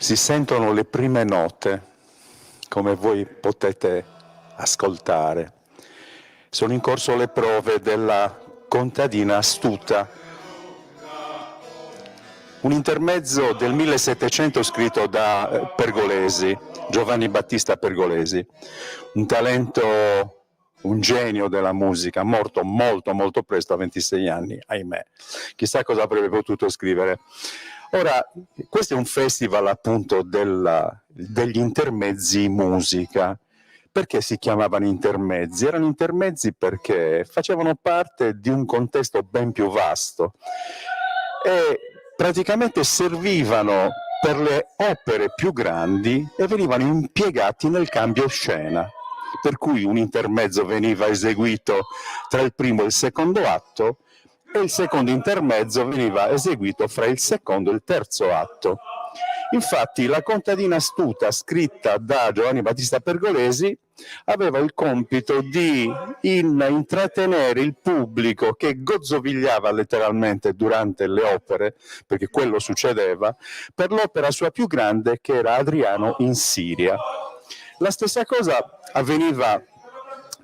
Si sentono le prime note, come voi potete ascoltare. Sono in corso le prove della contadina astuta, un intermezzo del 1700 scritto da Pergolesi, Giovanni Battista Pergolesi, un talento, un genio della musica, morto molto presto, a 26 anni, ahimè. Chissà cosa avrebbe potuto scrivere. Ora, questo è un festival appunto degli intermezzi musica. Perché si chiamavano intermezzi? Erano intermezzi perché facevano parte di un contesto ben più vasto e praticamente servivano per le opere più grandi e venivano impiegati nel cambio scena. Per cui un intermezzo veniva eseguito tra il primo e il secondo atto e il secondo intermezzo veniva eseguito fra il secondo e il terzo atto. Infatti la contadina astuta, scritta da Giovanni Battista Pergolesi, aveva il compito di intrattenere il pubblico che gozzovigliava letteralmente durante le opere, perché quello succedeva, per l'opera sua più grande che era Adriano in Siria. La stessa cosa avveniva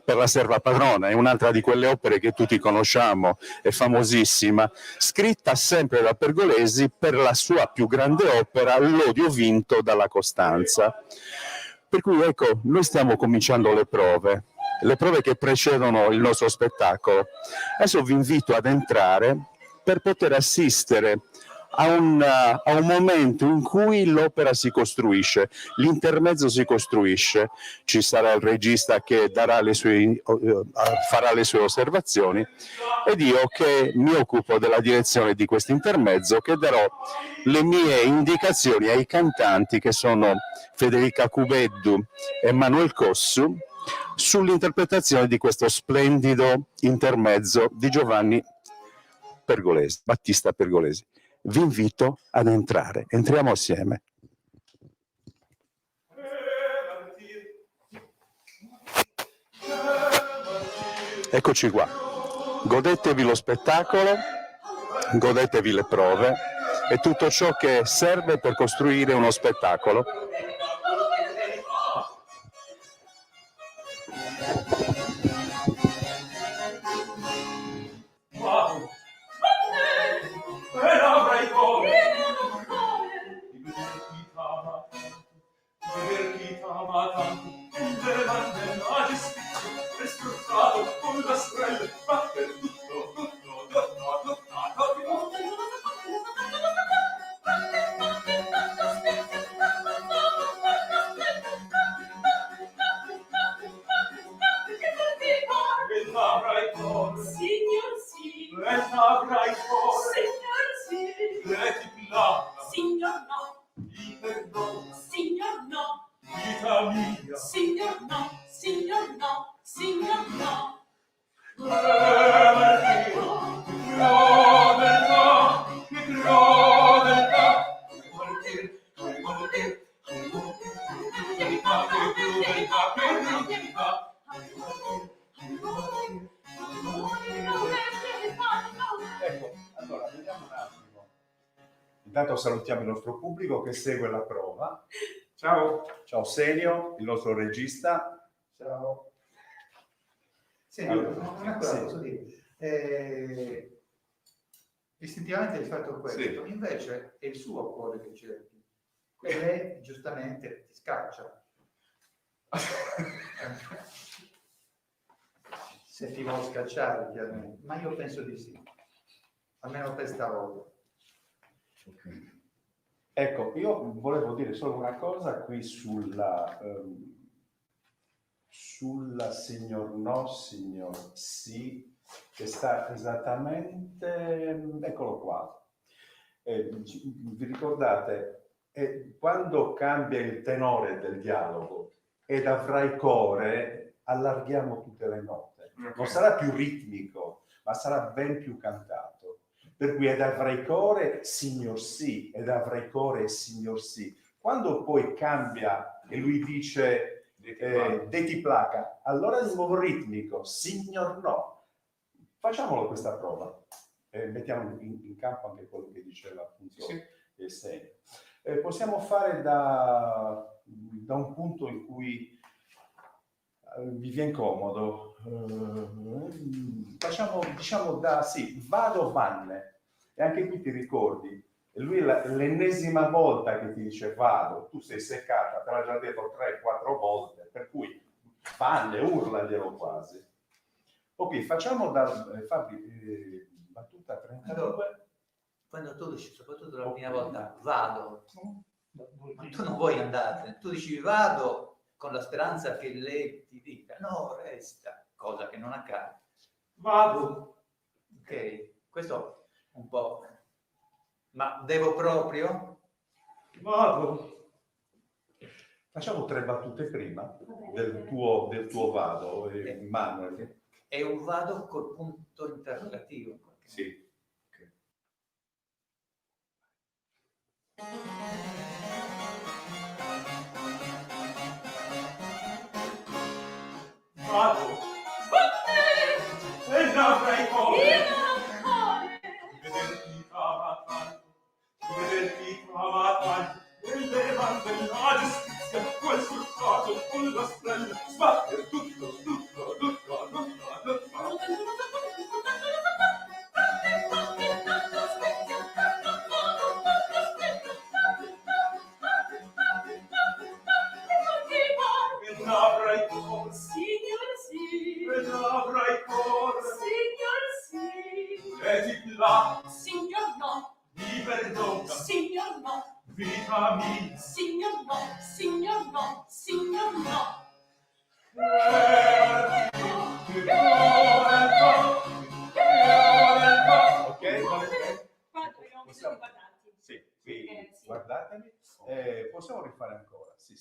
per la Serva Padrona, è un'altra di quelle opere che tutti conosciamo, è famosissima, scritta sempre da Pergolesi per la sua più grande opera, L'odio vinto dalla Costanza. Per cui ecco, noi stiamo cominciando le prove che precedono il nostro spettacolo. Adesso vi invito ad entrare per poter assistere a un momento in cui l'opera si costruisce, l'intermezzo si costruisce, ci sarà il regista che farà le sue osservazioni ed io che mi occupo della direzione di questo intermezzo, che darò le mie indicazioni ai cantanti che sono Federica Cubeddu e Manuel Cossu sull'interpretazione di questo splendido intermezzo di Giovanni Pergolesi, Battista Pergolesi. Vi invito ad entrare, entriamo assieme. Eccoci qua, godetevi lo spettacolo, godetevi le prove e tutto ciò che serve per costruire uno spettacolo. Intanto salutiamo il nostro pubblico che segue la prova. Ciao. Ciao Senio, il nostro regista. Ciao. Senio, una cosa posso dire. Istintivamente hai fatto questo, sì. Invece è il suo cuore che cerchi. E lei giustamente ti scaccia. Se ti vuole scacciare, chiaramente. Ma io penso di sì. Almeno per stavolta. Ecco, io volevo dire solo una cosa qui sulla signor no, signor sì, che sta esattamente, eccolo qua. Vi ricordate, quando cambia il tenore del dialogo ed avrai core, allarghiamo tutte le note. Okay. Non sarà più ritmico, ma sarà ben più cantato. Per cui ed avrai core, signor sì, ed avrai core, signor sì. Quando poi cambia e lui dice deti placa, allora di nuovo ritmico, signor no. Facciamolo questa prova. Mettiamo in campo anche quello che diceva appunto il segno. Possiamo fare da un punto in cui vi viene comodo. Facciamo, diciamo, sì, vado, vanne. E anche qui ti ricordi, lui l'ennesima volta che ti dice vado, tu sei seccata, te l'ha già detto 3-4 volte, per cui vanne, urlaglielo quasi. Ok, facciamo Fabri, battuta 32. Quando tu dici, soprattutto la prima volta, vado, ma tu non vuoi andare, tu dici vado con la speranza che lei ti dica no, resta, cosa che non accade. Vado. Ok, questo un po'. Ma devo proprio? Vado. Facciamo 3 battute prima del tuo vado, Manuel. È un vado col punto interrogativo. Sì. Vado. E n'avrei cuore. Io non cuore. Di vederti amata, nelle mani della giustizia, quel sul caso con la splendida, sbatter tutto. E n'avrai cuore. Signor sì. E n'avrai cuore. Signor sì. E ti là, Signor no. mi perdona, Signor no. vita mia. Signor no. Signor no. Signor no. Ok, Quando io mi sono guardati. Sì, sì, Sì. guardatemi. Possiamo rifare ancora. Sì,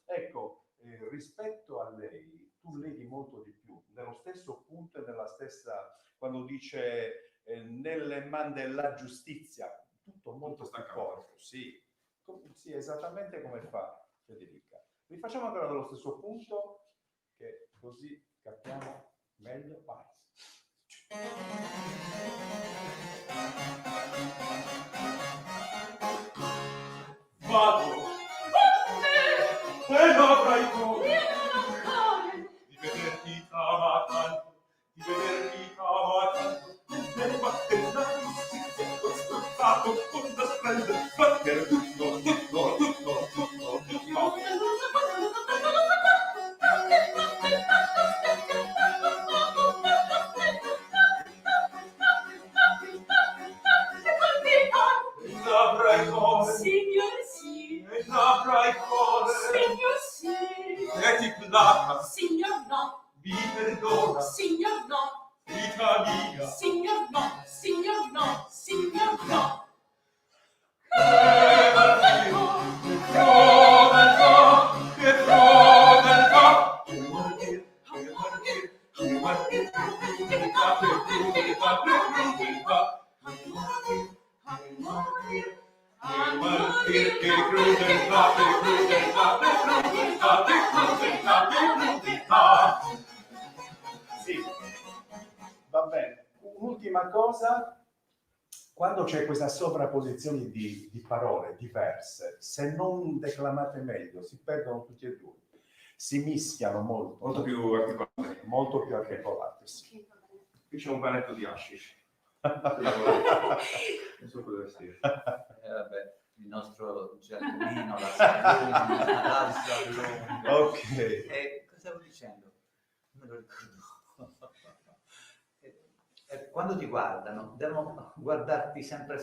ecco, rispetto a lei, tu leghi molto di più, nello stesso punto e nella stessa, quando dice nelle mani della giustizia, tutto molto staccato. Sì, sì, esattamente come fa Federica. Rifacciamo ancora dallo stesso punto, che così capiamo meglio. Vai. Vado. E n'avrai cuore. Io non ho cuore. Di vederti amata, nelle mani della giustizia, questo stato con la splendida, sbatter tutto. E n'avrai cuore. Signor sì. E n'avrai cuore. Signor sì. E ti placa, Signor no. vi perdona, Signor no. vita mia. Signor no. Signor no. Signor no. Sì, va bene. Un'ultima cosa, quando c'è questa sovrapposizione di parole diverse, se non declamate meglio, si perdono tutti e due, si mischiano molto più articolati. molto più articolate. Sì. Qui c'è un panetto di hashish. Non so cosa deve essere. Vabbè, il nostro giardino, la lunga. Ok. E cosa stavo dicendo? Non me lo ricordo. Quando ti guardano, devono guardarti sempre.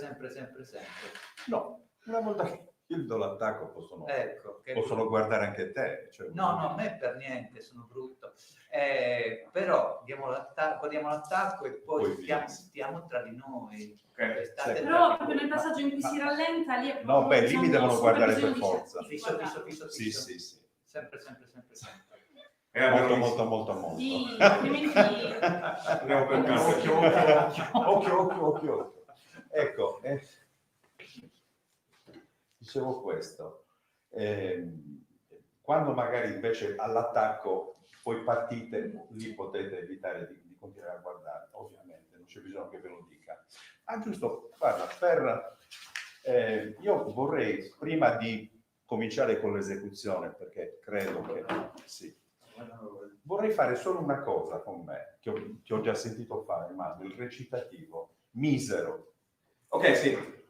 No, una volta che io do l'attacco possono guardare anche te. Cioè, No, a me per niente, sono brutto. Però diamo l'attacco e poi stiamo tra di noi. Ok. State Sì. tra Però di proprio nel voi. passaggio in cui si rallenta lì è No, beh, lì mi devono guardare per bisogno di forza. Fisso. Sì. Sempre. Molto. Sì, altrimenti Andiamo per caso. Occhio. Ecco, dicevo questo. Quando magari invece all'attacco poi partite, lì potete evitare di continuare a guardare, ovviamente, non c'è bisogno che ve lo dica. Ah, giusto, guarda, Io vorrei, prima di cominciare con l'esecuzione, perché credo che sì, vorrei fare solo una cosa con me, che ho già sentito fare, ma il recitativo, misero. Ok, sì.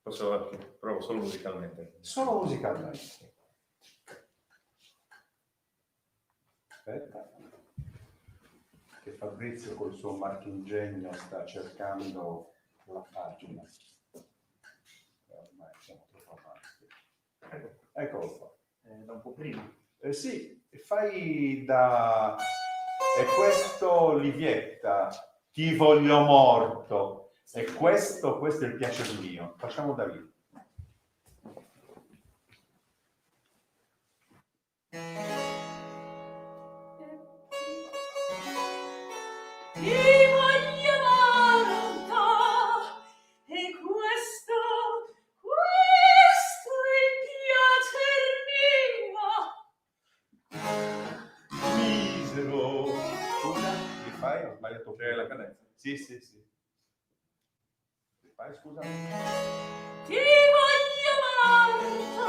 Allora, Provo solo musicalmente. solo musicalmente. Aspetta, che Fabrizio col suo marchingegno sta cercando la pagina. Ormai siamo troppo avanti. Eccolo qua. Da un po' prima. Sì, fai da... E questo Livietta, ti voglio morto. E questo è il piacere mio. Facciamo da lì. Ti voglio molto, e questo è piacer mio. Misero. Scusa, li fai? Ho sbagliato. C'è la cadenza. Sì, sì, sì. Li fai, scusa? Ti voglio molto,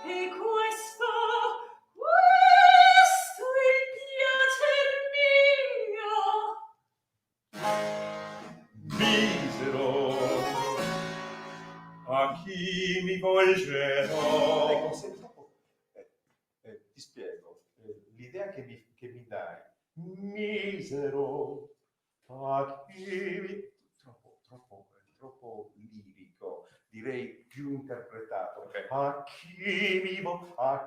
e questo è piacer mio. Misero. A chi mi volgerò? Ecco, sei troppo... ti spiego. L'idea che mi dai, misero, a chi mi... troppo lirico, direi più interpretato. Ok. A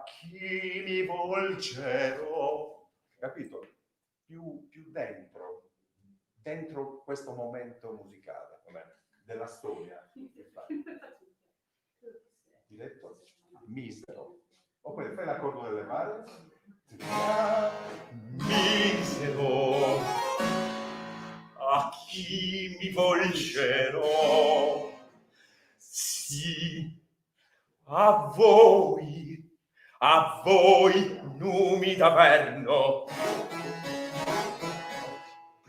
chi mi volgerò, capito? Più dentro questo momento musicale, della storia. Diretto misero. Oppure fai l'accordo delle mani. Misero. A chi mi volgerò? Sì, a voi numi d'averno,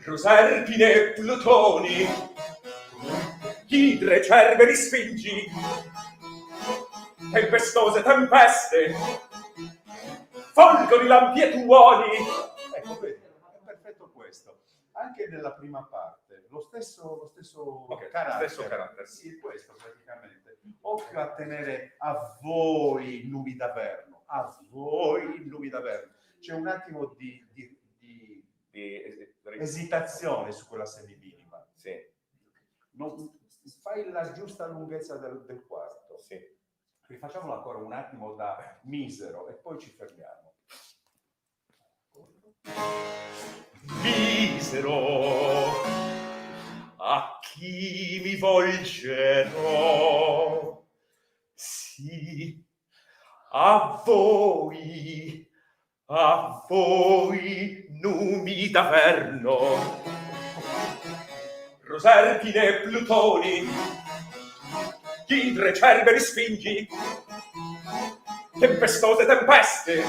Proserpine e Plutoni, idre, cerberi, sfingi, tempestose tempeste, folgori, lampi e tuoni. Ecco, vedi, è perfetto questo. Anche nella prima parte, lo stesso Ok, carattere. stesso carattere. Sì, questo praticamente. Occhio a tenere a voi numi d'averno, a voi numi d'averno. C'è un attimo di esitazione su quella semiminima. Sì, Fai la giusta lunghezza del quarto. sì. Rifacciamolo ancora un attimo da misero e poi ci fermiamo. Misero, a chi mi volgerò? Sì, a voi numi d'averno, Proserpine e Plutoni, idre, cerberi, sfingi, tempestose tempeste,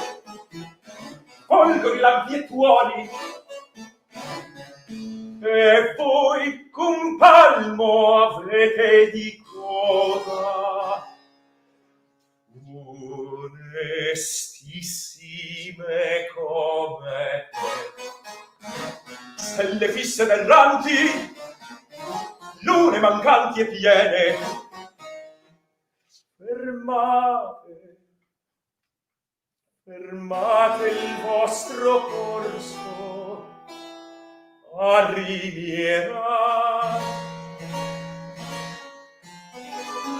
folgori, lampi e tuoni. E voi con palmo avete di coda onestissime come stelle fisse erranti, lune mancanti e piene. Fermate il vostro corso a riviera,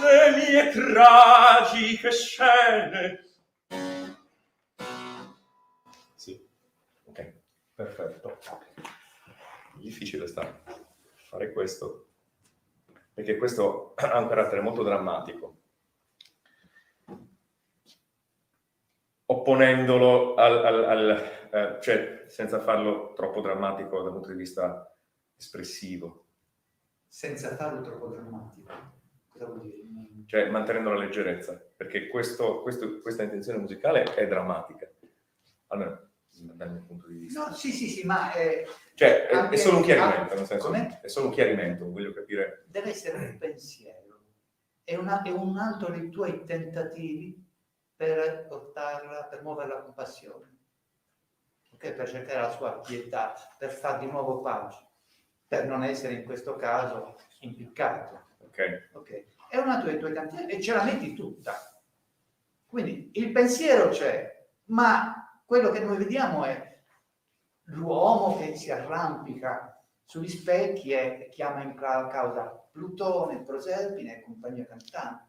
le mie tragiche scene. Sì, ok, Perfetto. difficile sta fare questo, perché questo ha un carattere molto drammatico, opponendolo cioè senza farlo troppo drammatico dal punto di vista espressivo, Senza farlo troppo drammatico. Cosa vuol dire? cioè mantenendo la leggerezza, perché questa intenzione musicale è drammatica, almeno dal mio punto di vista. No, sì, ma... Cioè, è Anche- solo un chiarimento, nel senso, Com'è? è solo un chiarimento, voglio capire. Deve essere un pensiero, è un altro dei tuoi tentativi per portarla, per muoverla con passione, ok? Per cercare la sua pietà, per far di nuovo pace, per non essere in questo caso impiccato. Ok. Ok? È un altro dei tuoi tentativi e ce la metti tutta. Quindi il pensiero c'è, ma quello che noi vediamo è l'uomo che si arrampica sugli specchi e chiama in causa Plutone, Proserpine e compagnia cantante.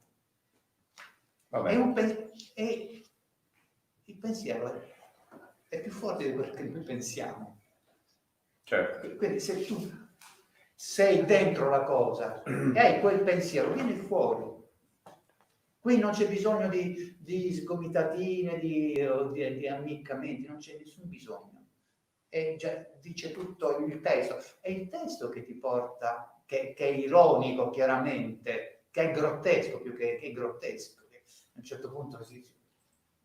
Vabbè. E il pensiero è più forte di quello che noi pensiamo. Certo. Quindi se tu sei dentro la cosa e hai quel pensiero, vieni fuori. Qui non c'è bisogno di sgomitatine, di ammiccamenti, non c'è nessun bisogno. E già dice tutto il testo. È il testo che ti porta, che è ironico chiaramente, che è grottesco più che è grottesco. A un certo punto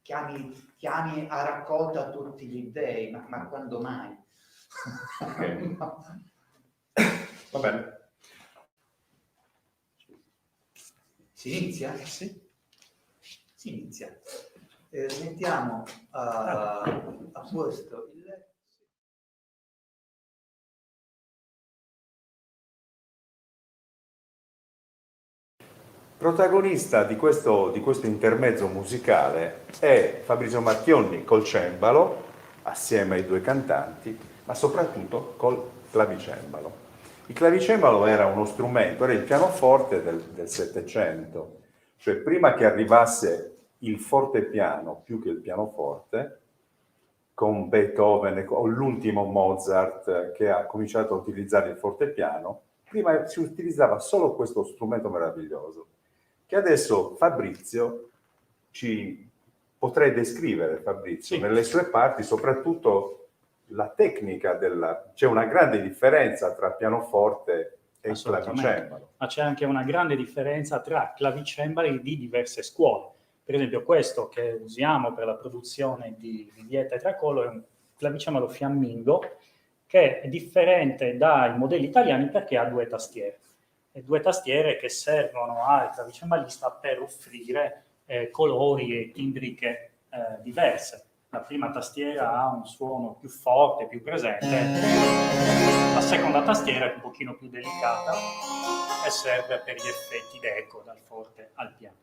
chiami a raccolta tutti gli dèi, ma quando mai? Ok. No. Va bene. Si inizia? Sì. Si inizia. Mettiamo a posto il... Protagonista di questo intermezzo musicale è Fabrizio Marchionni col cembalo, assieme ai due cantanti, ma soprattutto col clavicembalo. Il clavicembalo era uno strumento, era il pianoforte del Settecento, cioè prima che arrivasse il fortepiano più che il pianoforte, con Beethoven o l'ultimo Mozart che ha cominciato a utilizzare il fortepiano, prima si utilizzava solo questo strumento meraviglioso, che adesso Fabrizio potrei descrivere, Fabrizio, Sì. nelle sue parti, soprattutto la tecnica c'è una grande differenza tra pianoforte e Assolutamente. clavicembalo. Ma c'è anche una grande differenza tra clavicembali di diverse scuole. Per esempio questo che usiamo per la produzione di Vivietta e Tracollo è un clavicembalo fiammingo che è differente dai modelli italiani perché ha due tastiere. E due tastiere che servono al clavicembalista per offrire colori e timbriche diverse. La prima tastiera ha un suono più forte, più presente, la seconda tastiera è un pochino più delicata e serve per gli effetti d'eco dal forte al piano.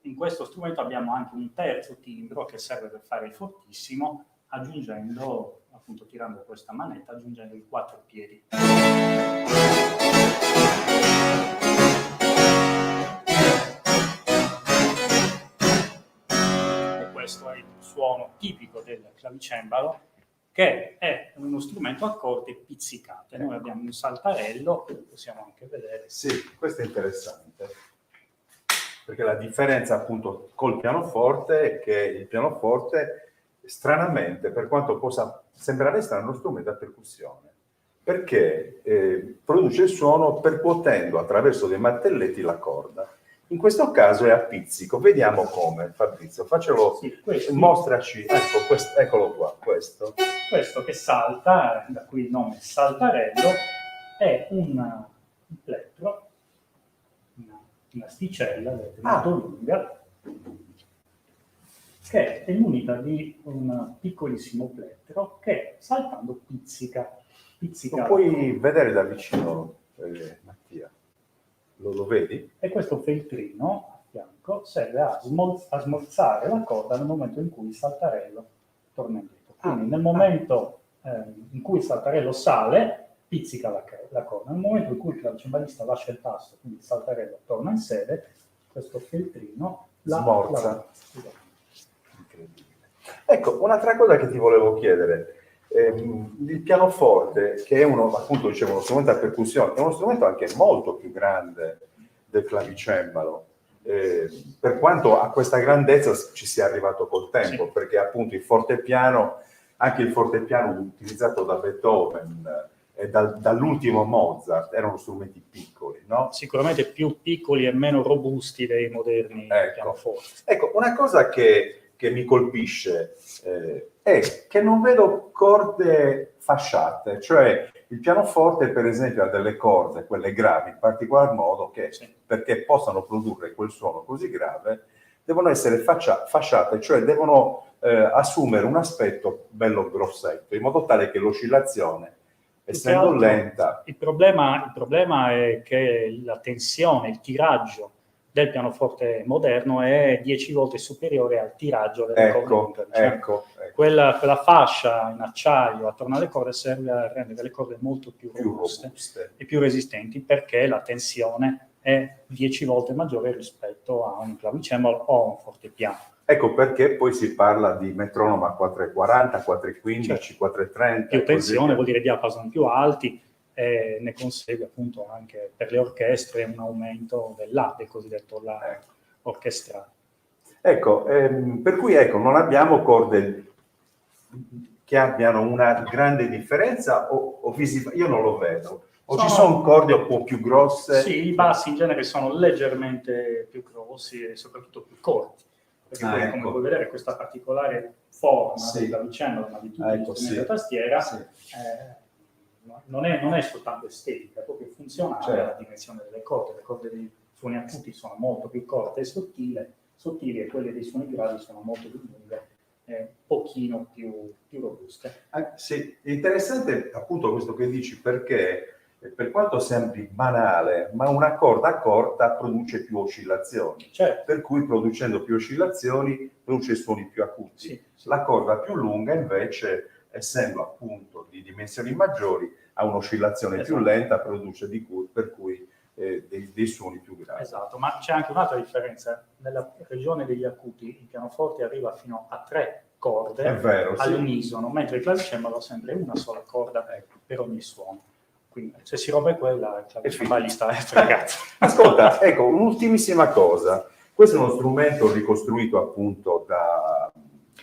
In questo strumento abbiamo anche un terzo timbro che serve per fare il fortissimo, aggiungendo, appunto tirando questa manetta, aggiungendo i 4 piedi. E questo è il suono tipico del clavicembalo, che è uno strumento a corde pizzicate. Noi abbiamo un saltarello, possiamo anche vedere. Sì, questo è interessante, perché la differenza appunto col pianoforte è che il pianoforte, stranamente, per quanto possa sembrare strano, è uno strumento a percussione, perché produce il suono percuotendo attraverso dei martelletti la corda. In questo caso è a pizzico. Vediamo come, Fabrizio, faccelo, Sì, questo. mostraci, ecco, eccolo qua, questo. Questo che salta, da cui il nome saltarello, è un plettro, un'asticella molto lunga, che è munita di un piccolissimo plettro che saltando pizzica. Lo puoi vedere da vicino, Mattia? Lo vedi? E questo feltrino a fianco serve a smorzare la corda nel momento in cui il saltarello torna indietro. Quindi nel momento in cui il saltarello sale, pizzica la corda. Nel momento in cui il clavicembalista lascia il tasto, quindi il saltarello torna in sede, questo feltrino smorza. Incredibile. Ecco, un'altra cosa che ti volevo chiedere. Il pianoforte, che è appunto dicevo, uno strumento a percussione, è uno strumento anche molto più grande del clavicembalo, per quanto a questa grandezza ci sia arrivato col tempo, sì. Perché appunto il fortepiano, anche il fortepiano utilizzato da Beethoven e dall'ultimo Mozart, erano strumenti piccoli, no? Sicuramente più piccoli e meno robusti dei moderni pianoforti. Ecco, una cosa che mi colpisce è che non vedo corde fasciate, cioè Il pianoforte, per esempio, ha delle corde, quelle gravi, in particolar modo, che Sì. perché possano produrre quel suono così grave, devono essere fasciate, cioè devono assumere un aspetto bello grossetto, in modo tale che l'oscillazione, essendo Più che altro, lenta... il problema è che la tensione, il tiraggio del pianoforte moderno è 10 volte superiore al tiraggio delle corde di un clavicembalo. Ecco. Quella fascia in acciaio attorno alle corde serve a rendere le corde molto più robuste e più resistenti, perché la tensione è 10 volte maggiore rispetto a un clavicembalo o a un fortepiano. Ecco perché poi si parla di metronomo a 4,40, 4,15, 4,30. Più tensione vuol dire diapasoni più alti, e ne consegue appunto anche per le orchestre un aumento dell'A, del cosiddetto La orchestrale. Ecco, per cui non abbiamo corde che abbiano una grande differenza o fisica, io non lo vedo. O ci sono corde un po' più grosse? Sì, i bassi in genere sono leggermente più grossi e soprattutto più corti. Perché poi, come puoi vedere, questa particolare forma del clavicembalo, ma di tutti gli strumenti a tastiera, non è soltanto estetica, è proprio funzionale alla dimensione delle corde. Le corde dei suoni acuti sono molto più corte e sottili, e quelle dei suoni gravi sono molto più lunghe e un pochino più robuste. Sì, è interessante appunto questo che dici, perché per quanto sembri banale, ma una corda corta produce più oscillazioni, per cui producendo più oscillazioni produce suoni più acuti. Sì. La corda più lunga invece, essendo appunto di dimensioni maggiori, ha un'oscillazione più lenta, produce per cui dei suoni più gravi. Esatto, ma c'è anche un'altra differenza. Nella regione degli acuti il pianoforte arriva fino a 3 corde all'unisono, mentre il clavicembalo ha sempre una sola corda per ogni suono. Quindi se si rompe quella, il clavicembalista è fregato. Ascolta, ecco, un'ultimissima cosa. Questo è uno strumento ricostruito appunto da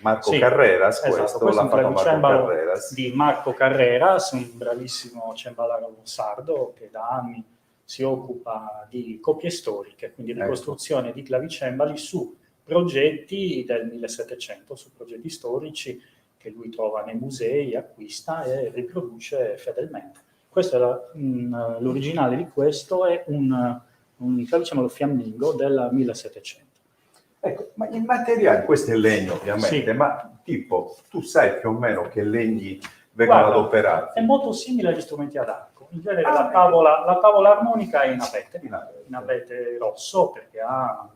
Marco Carreras. Questo è un clavicembalo di Marco Carreras, un bravissimo cembalaro sardo che da anni si occupa di copie storiche, quindi ricostruzione di clavicembali su progetti del 1700, su progetti storici che lui trova nei musei, acquista e riproduce fedelmente. Questo è l'originale di questo è un clavicembalo fiammingo del 1700. Ecco, ma il materiale, questo è legno ovviamente, ma tipo, tu sai più o meno che legni vengono adoperati? È molto simile agli strumenti ad arco. In genere la tavola armonica è in abete rosso, perché ha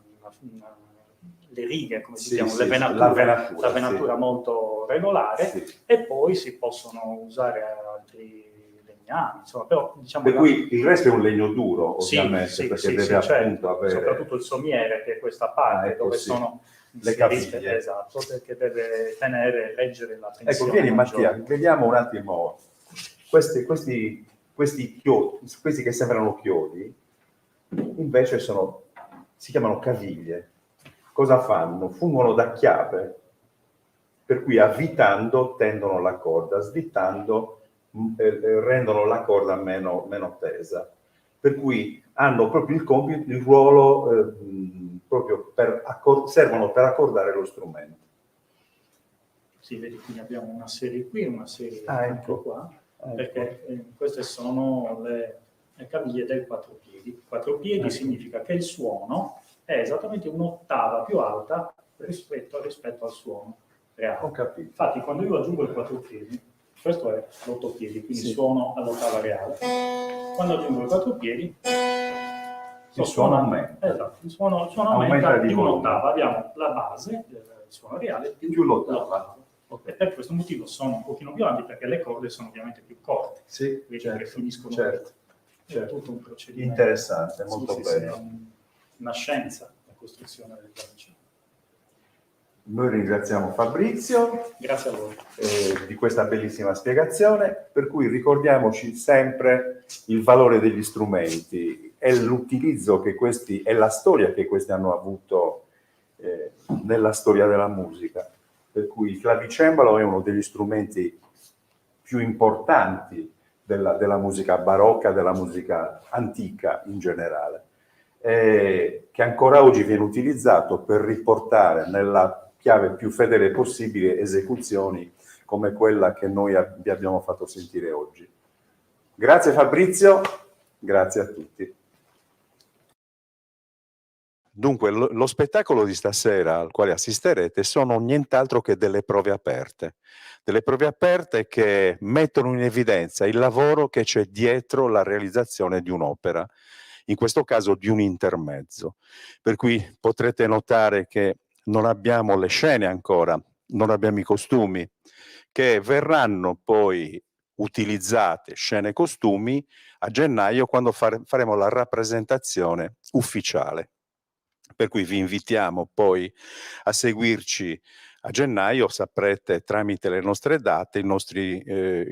le righe, come si chiamano, la venatura molto regolare, e poi si possono usare altri legnami, insomma, però diciamo per cui il resto è un legno duro, ovviamente, perché deve appunto avere... Soprattutto il sommiere, che è questa parte dove sono le caviglie. Esatto, perché deve tenere e reggere la tensione. Ecco, vieni Mattia, vediamo un attimo questi chiodi, questi che sembrano chiodi, invece si chiamano caviglie. Cosa fanno? Fungono da chiave, per cui avvitando tendono la corda, svitando rendono la corda meno tesa, per cui hanno proprio il compito, il ruolo proprio servono per accordare lo strumento. Sì, vedi, quindi abbiamo una serie qui, una serie anche qua, perché queste sono le caviglie del 4 piedi. 4 piedi significa che il suono è esattamente un'ottava più alta rispetto al suono reale. Ho capito. Infatti, quando io aggiungo il 4 piedi, questo è l'8 piedi, quindi suono all'ottava reale. Quando aggiungo il 4 piedi, il suono aumenta. Esatto, il suono aumenta di un'ottava. Abbiamo la base del suono reale più l'ottava. E per questo motivo sono un pochino più ampli, perché le corde sono ovviamente più corte. Sì, che finiscono. Certo. È tutto un procedimento. Interessante, molto bello. È una scienza la costruzione del clavicembalo. Noi ringraziamo Fabrizio. Grazie a voi. Di questa bellissima spiegazione, per cui ricordiamoci sempre il valore degli strumenti e l'utilizzo che questi e la storia che questi hanno avuto nella storia della musica. Per cui il clavicembalo è uno degli strumenti più importanti della musica barocca, della musica antica in generale, che ancora oggi viene utilizzato per riportare nella chiave più fedele possibile esecuzioni come quella che noi vi abbiamo fatto sentire oggi. Grazie Fabrizio, grazie a tutti. Dunque, lo spettacolo di stasera al quale assisterete sono nient'altro che delle prove aperte che mettono in evidenza il lavoro che c'è dietro la realizzazione di un'opera, in questo caso di un intermezzo. Per cui potrete notare che non abbiamo le scene ancora, non abbiamo i costumi, che verranno poi utilizzate, scene e costumi, a gennaio quando faremo la rappresentazione ufficiale. Per cui vi invitiamo poi a seguirci a gennaio, saprete tramite le nostre date, i nostri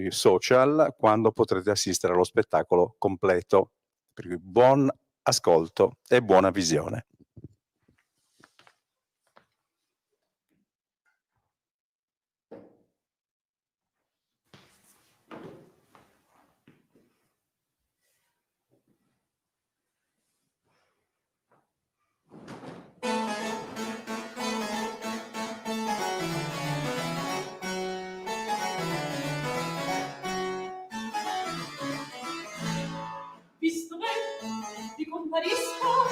social, quando potrete assistere allo spettacolo completo. Per cui buon ascolto e buona visione. Visto bene, ti comparisco,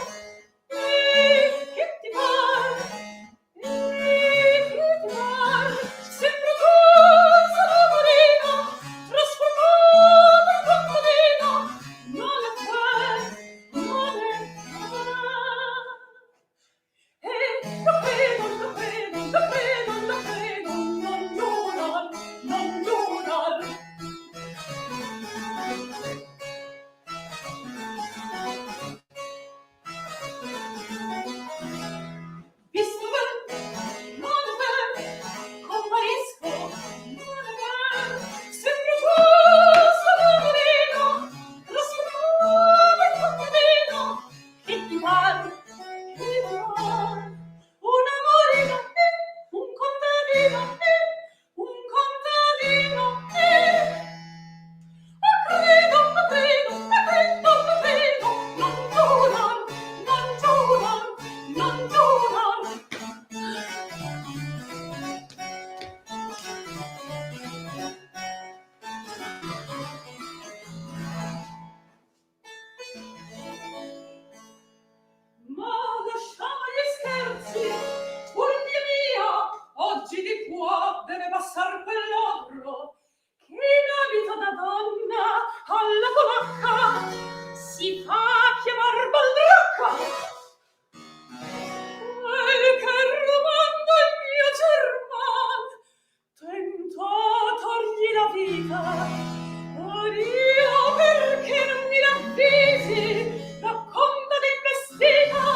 e che ti par? E che ti par? Sembra cosa d'amorino, trasformata in contadino, non è te, non è te. E lo credo, lo credo, lo credo, lo credo, non llorar, non llorar. Visto bene, non è vero, comparisco, non è vero, sembra cosa d'amorino, trasformata in contadino, che ti pare, che ti pare, un amorino, un contadino, un contadino, credo, ma credo, ma credo, ma credo, non giurar, non giurar, non giurar. Ma lasciamo gli scherzi, fulmine mia, oggi di qua deve passar quell'orro che in abito da donna alla polacca si fa chiamar baldracca. Che romando il mio German, tentatorgli la vita, io perché non mi ravvisi, racconta di vestita,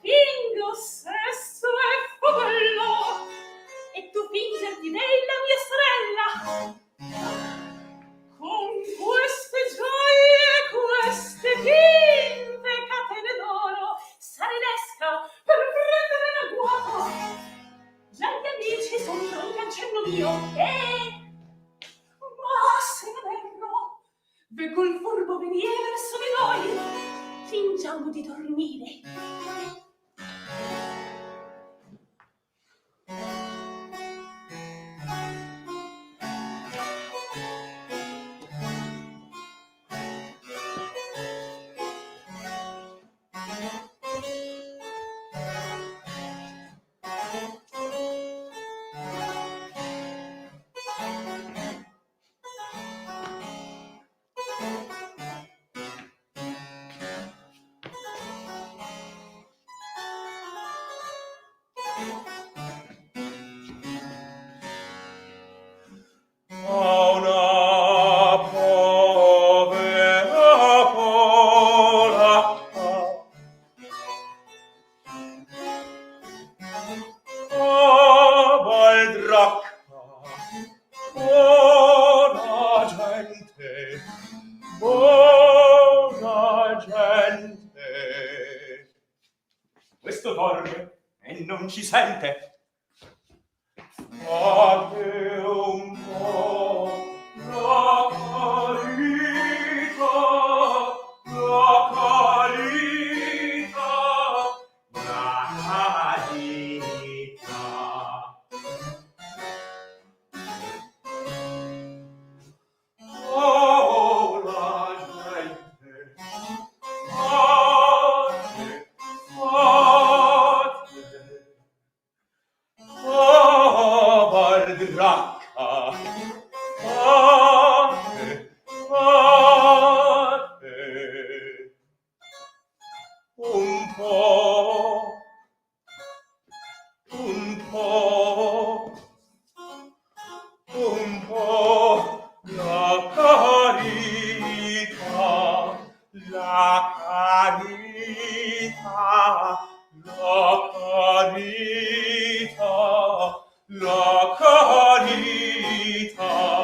fingo sesso e fogello, e tu fingerti della mia sorella. Con queste gioie e queste finte catene d'oro s'arresca per prendere l'agguato. Già gli amici son pronti al cenno mio ma se non erro, veggo il furbo venire verso di noi, fingiamo di dormire. Questo dorme e non ci sente. Fate un po' la carità, la carità, la carità. Ora la carità, la carità, la carità, la carità.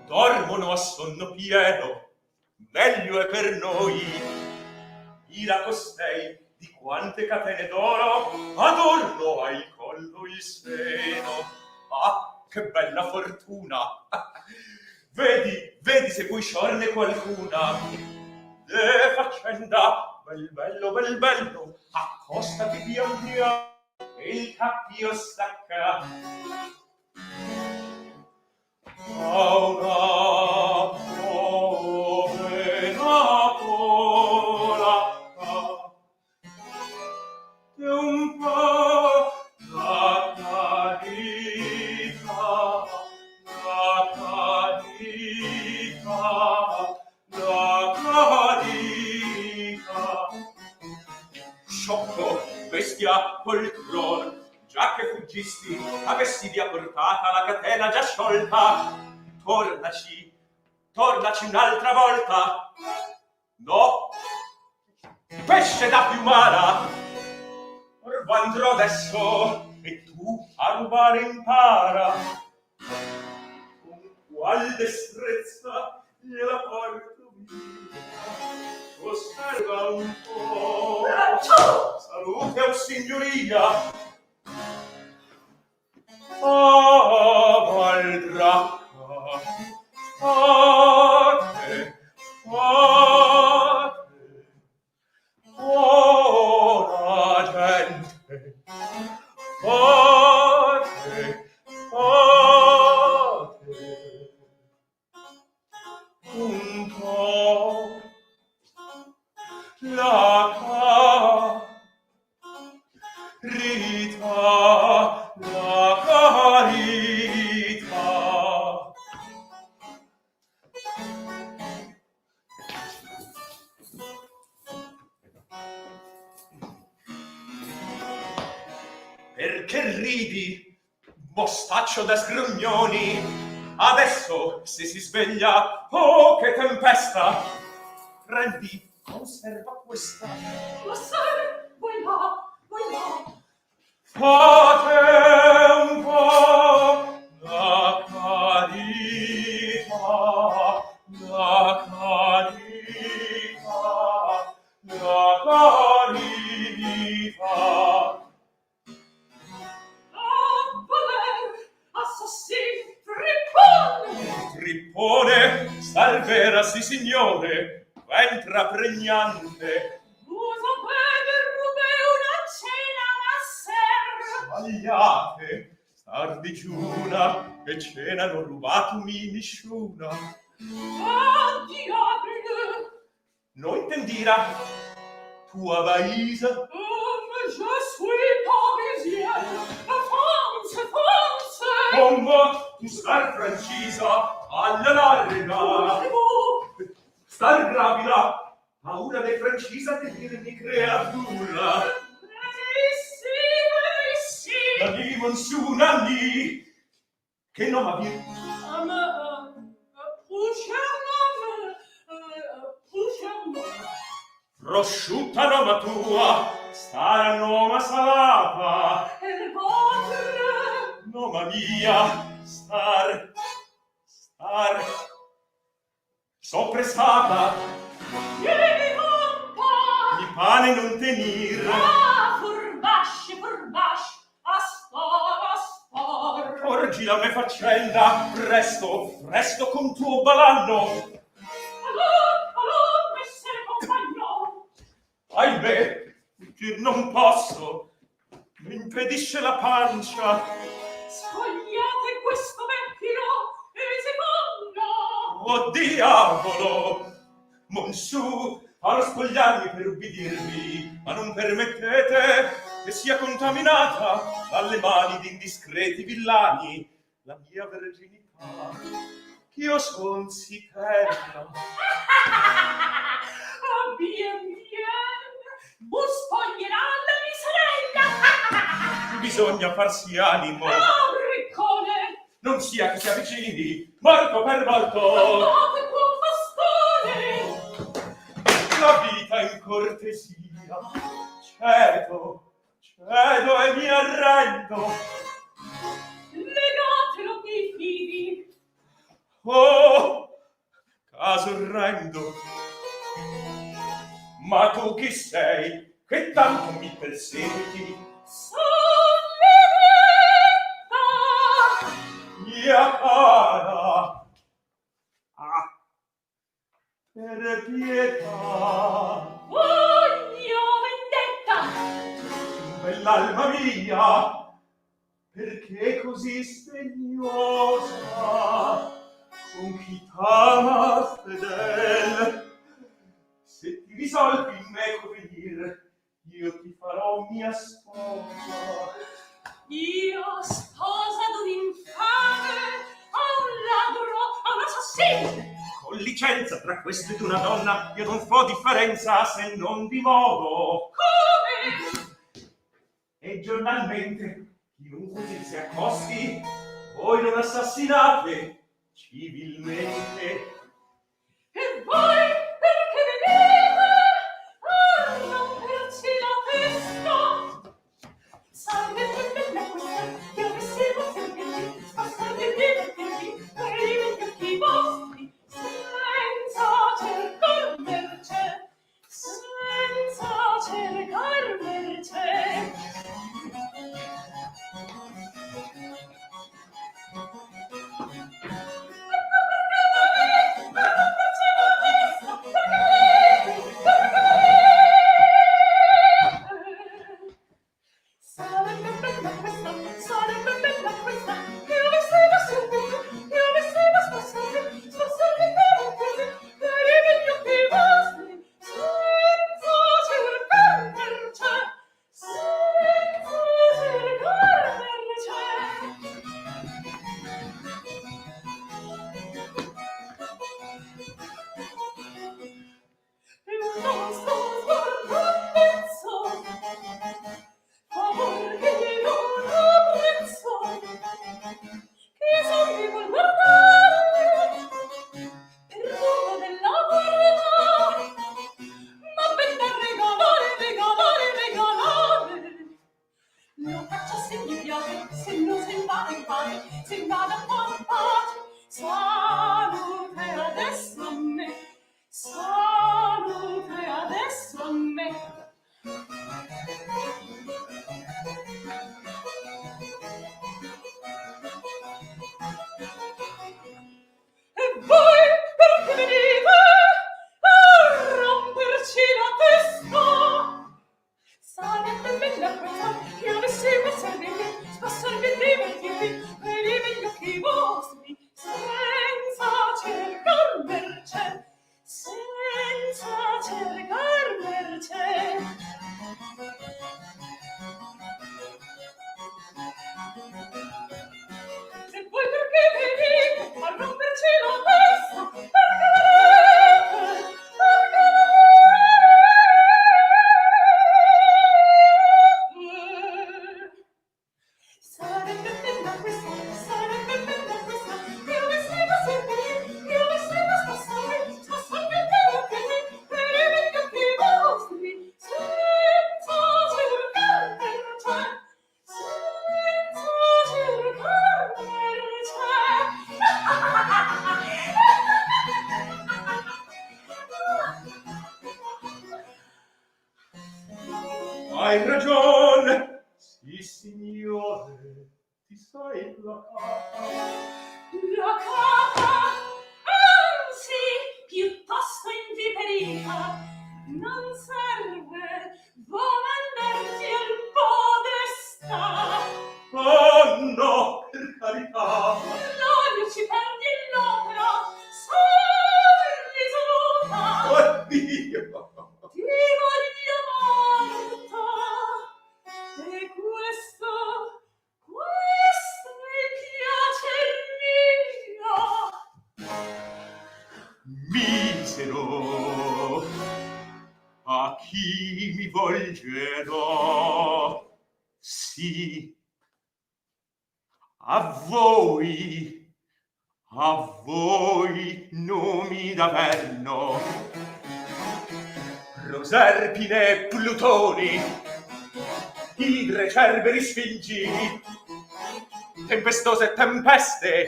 Dormono a sonno pieno, meglio è per noi. Ira costei di quante catene d'oro adorno ha il collo il seno. Ah, che bella fortuna! Vedi, vedi se poi sciorne qualcuna. Faccenda, bel bello, accostati pian piano e il cappio stacca. Una povera polacca che un po' la carità, la carità, la carità. Sciocco, bestia, poltron, già che fuggisti, avessi via portata la catena già sciolta. Tornaci un'altra volta. No, pesce da piumara, orbo andrò adesso e tu a rubare impara. Con qual destrezza gliela porto via, osserva un po'. Salute o signoria. Valdracca, fate, la gente, fate, un po' la carità, la carità. Perché ridi, mostaccio da sgrugnoni? Adesso, se si sveglia, oh che tempesta! Prendi, conserva questa. Massare, voi là. Fate un po' la carità, la carità, la carità. Assassin, Trippone, salvera, sì signore, entra pregnante. uso bene rube una cena, masser. Sbagliate, star digiuna, e cena non rubatumi nisciuna. Ah, diable! No intendira, tua vaisa. Je suis parisienne, France. Combo, tu star francisa, alla larga. Star gravida, paura de francisa che dirmi creatura. La di monsuna lì, che non m'avvia. Prosciutta noma tua, star noma salata. Noma mia, star soppressata. Mi pane non tenir. Aspar. Porgi la me faccenda, presto con tuo balanno. Allora, messer compagnon. Ahimè, che non posso, mi impedisce la pancia. Spogliate questo vecchio e secondo. Oh diavolo, Monsù, a non spogliarmi per ubbidirvi, ma non permettete che sia contaminata dalle mani di indiscreti villani la mia verginità, ch'io son si terra. Ah, bien, bien, vu spoglierà la miserella. Bisogna farsi animo, Ah, riccone, non sia che si avvicini, morto per volto, andate con bastone. la vita in cortesia. Cedo e mi arrendo. Legatelo, mi fidi. Oh, caso orrendo. Ma tu chi sei che tanto mi perseguiti? Son Levetta. Mia cara, ah, per pietà, Voglio vendetta. bell'alma mia, perché così sdegnosa, con chi t'ama fedel? Se ti risolvi in me convenir, io ti farò mia sposa. Io sposa d'un infame, a un ladro, a un assassino. Con licenza tra questo ed una donna io non fo differenza se non di modo. Come? E giornalmente chiunque si sia accosti, voi non assassinate civilmente. E voi perché venite a romperci la testa? Sarebbe bella questa che avessimo serviti, spassarvi e divertirvi per i occhi vostri, senza cercar merce, senza cercar merce. Sarebbe bella questa, che avessimo subito, che avessimo spassarvi, per i miei occhi vostri, senza cercar merce, senza cercar merce. Non sto guardando, favor che non apprezzo, che sogni vuol guardare per luogo della guarda, ma ben da regalare. Lo faccia se mi piace, se non se vada in pace, se vada a buona pace. Salute adesso a me, salute adesso a me. E voi perché venite a romperci la testa? Sarebbe bella questa che avessimo serviti, spassarvi e divertirvi per i miei occhi vostri, senza cercar merce, senza cercar merce. E voi perché venite a romperci la testa? Perché venite? Perché venite? Sarebbe bella questa, che avessimo serviti, che avessimo spassarvi e divertirvi per i miei occhi vostri, senza cercar merce, senza cercar merce. Hai ragione, sì signore, ti sei placata. La capa, anzi, piuttosto inviperita, non serve, vuoi mandarti al podestà. Oh no, per carità. L'olio ci perdi l'opera, sorri saluta. Oddio. Ti voglio amare, volgerò. Sì, a voi nomi d'averno, Proserpine, Plutoni, Idre, Cerberi, Sfingi, tempestose tempeste,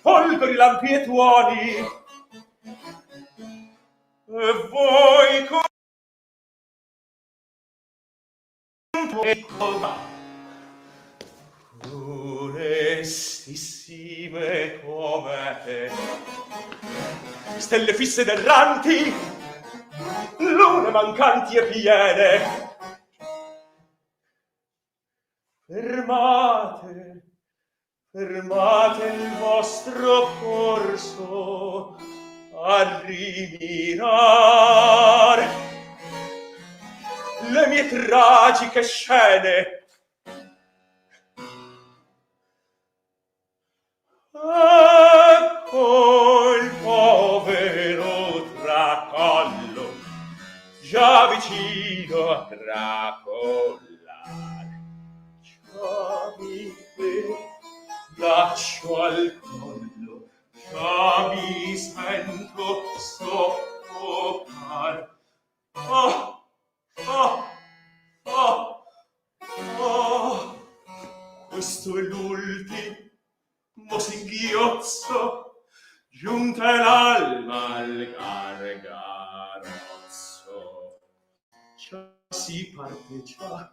folgori, lampi e tuoni, e voi purestissime comete, stelle fisse ed erranti, lune mancanti e piene. Fermate il vostro corso a rimirar le mie tragiche scene. Ecco il povero tracollo già vicino a tracollar. Già mi braccio al collo, già mi sento soffocare. Oh, oh, oh, oh, questo è l'ultimo singhiozzo, giunta è l'alma al gargarozzo. Già si parte, già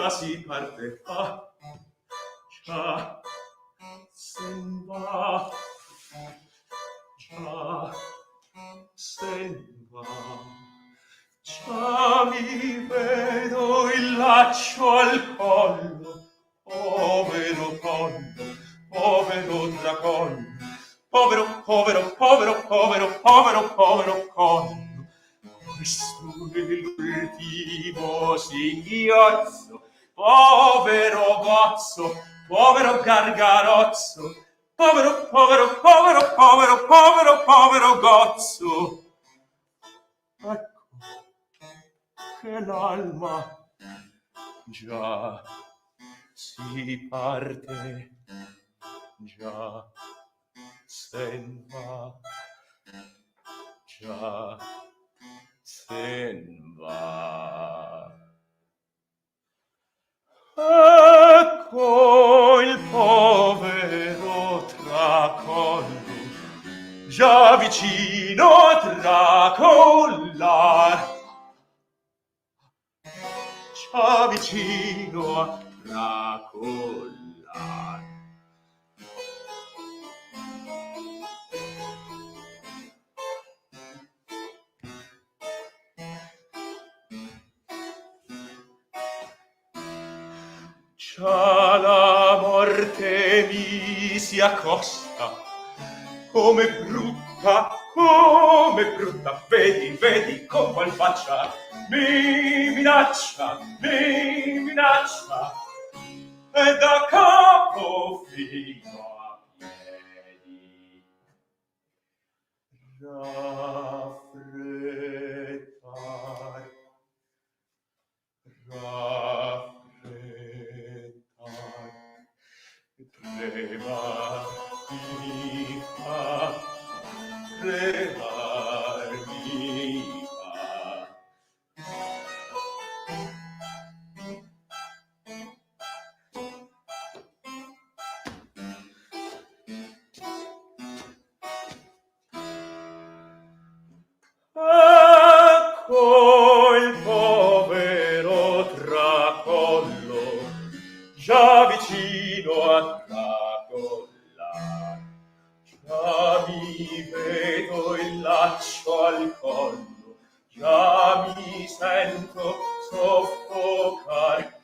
si parte, già sen va, già sen va. Già mi vedo il laccio al collo, povero collo, povero tracollo, povero collo. Questo è l'ultimo singhiozzo, povero gozzo, povero gargarozzo, povero gozzo. Ecco che l'alma già si parte, già sen va, già sen va. Ecco il povero tracollo già vicino a tracollar, già vicino a tracollar. Già la morte mi si accosta, come brutta, vedi con qual faccia mi minaccia, e da capo fino a piedi. Raffreddar, tremar mi fa. Ecco il povero tracollo già vicino a tracollar, già mi vedo il laccio al collo, già mi sento soffocare.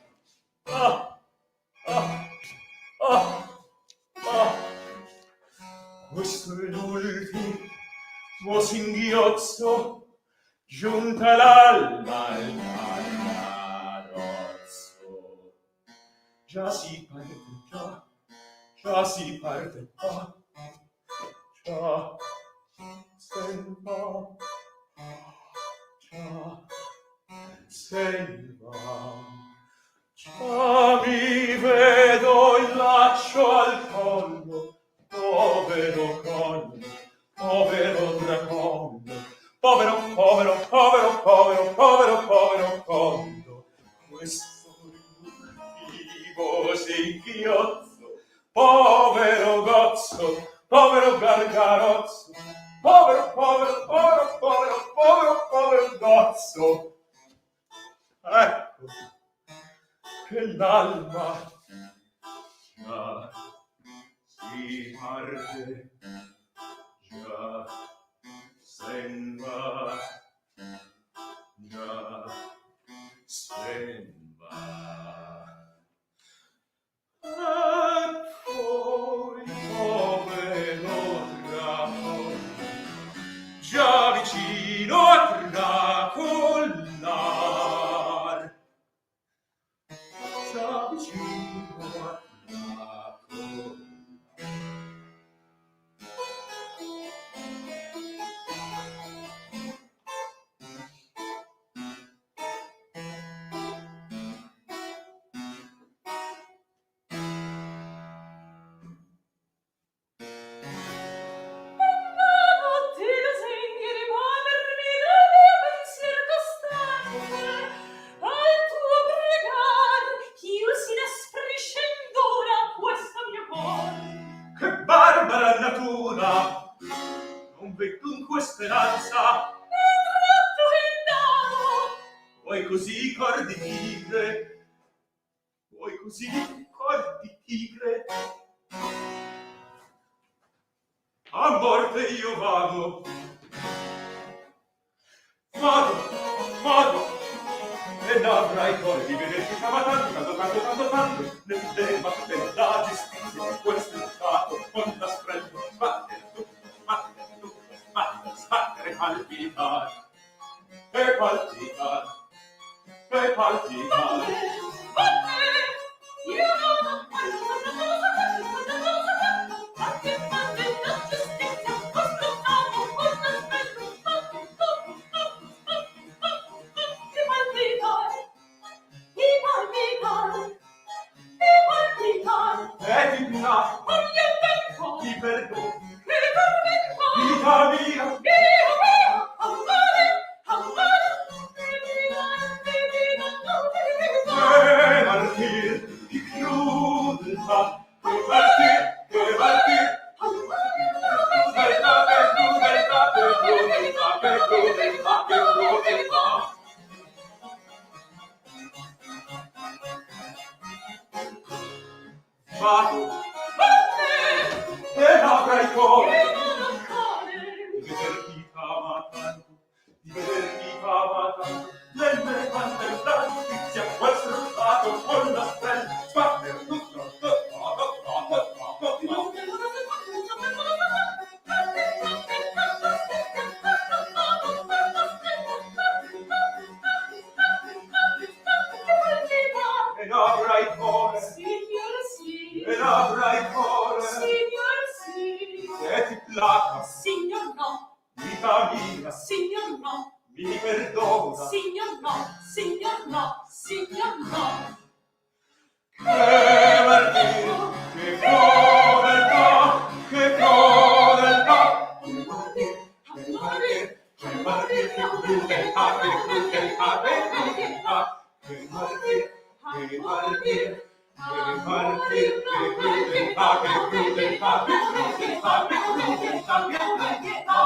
Questo è l'ultimo singhiozzo, giunta l'alma al gargarozzo. Già si parte, già si parte, già sen va, già se ne va. Già mi vedo il laccio al collo, povero collo, povero dracollo, povero, povero, povero, povero, povero, povero collo. Questo vivo singhiozzo, povero gozzo, povero gargarozzo, povero, povero, povero, povero, povero, povero gozzo. Ecco che l'alma già si parte, già sen va, già sen va. E poi povero draco, già vicino a tracollar, già vicino a tracollar. Che barbara natura, non v'è dunque speranza, vuoi così cor di tigre, vuoi così cor di tigre. A morte io vado, vado, e n'avrai cuore di vederti tanto, nel tema della giustizia di questo stato, con la sprello, sbattere, palpitare, e palpitare, e palpitare. Ti perdono, vita mia, martir, che crudeltà, che martir, che martir, crudeltà, che crudeltà, che crudeltà, che crudeltà, che crudeltà. Vado, e avrai cuore di vederti amata, di vederti amata, nelle quante la giustizia questo stato con la stella sbatter tutto. E avrai cuore, e avrai cuore, e ti placa, Signor no, vita mia, signor no, mi perdona. signor no, signor no, signor no. Che martir, che crudeltà, che crudeltà, che martir, che martir, che martir, che crudeltà, che crudeltà, che crudeltà, che martir, che martir, che martir, che crudeltà, che crudeltà, che crudeltà, che crudeltà, che crudeltà.